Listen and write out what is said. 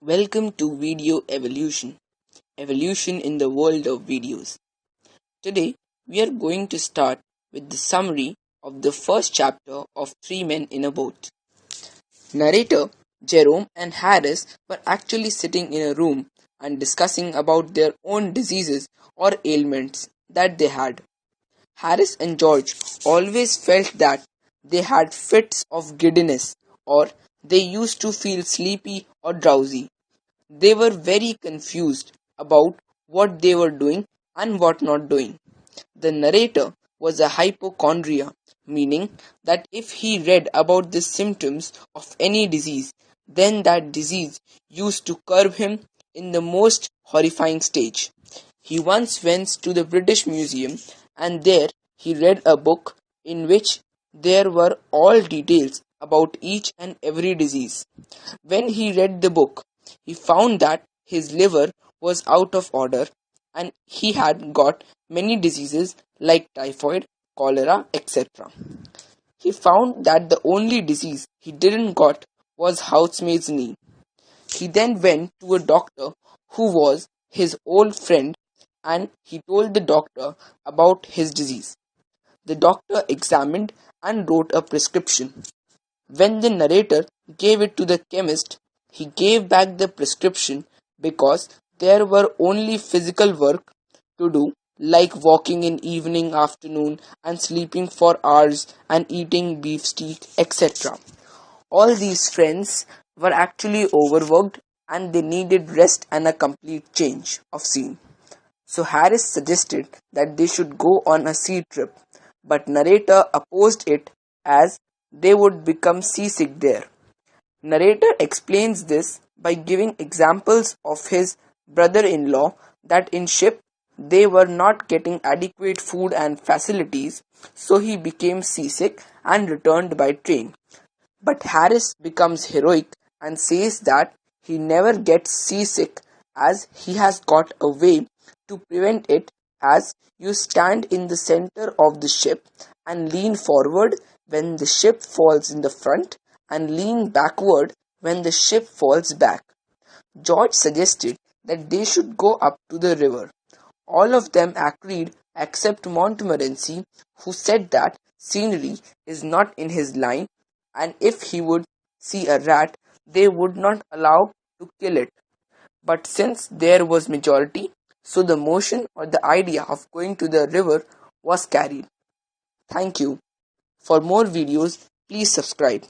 Welcome to Video Evolution, evolution in the world of videos. Today, we are going to start with the summary of the first chapter of Three Men in a Boat. Narrator Jerome and Harris were actually sitting in a room and discussing about their own diseases or ailments that they had. Harris and George always felt that they had fits of giddiness or they used to feel sleepy or drowsy. They were very confused about what they were doing and what not doing. The narrator was a hypochondria, meaning that if he read about the symptoms of any disease, then that disease used to curb him in the most horrifying stage. He once went to the British Museum and there he read a book in which there were all details about each and every disease. When he read the book, he found that his liver was out of order and he had got many diseases like typhoid, cholera, etc. He found that the only disease he didn't got was housemaid's knee. He then went to a doctor who was his old friend and he told the doctor about his disease. The doctor examined and wrote a prescription. When the narrator gave it to the chemist, he gave back the prescription because there were only physical work to do, like walking in evening, afternoon, and sleeping for hours and eating beef steak, etc. All these friends were actually overworked and they needed rest and a complete change of scene. So Harris suggested that they should go on a sea trip, but narrator opposed it as they would become seasick there. Narrator explains this by giving examples of his brother-in-law that in ship they were not getting adequate food and facilities, so he became seasick and returned by train. But Harris becomes heroic and says that he never gets seasick as he has got a way to prevent it as you stand in the center of the ship and lean forward when the ship falls in the front and lean backward when the ship falls back. George suggested that they should go up to the river. All of them agreed except Montmorency, who said that scenery is not in his line and if he would see a rat, they would not allow to kill it. But since there was majority, so the motion or the idea of going to the river was carried. Thank you. For more videos, please subscribe.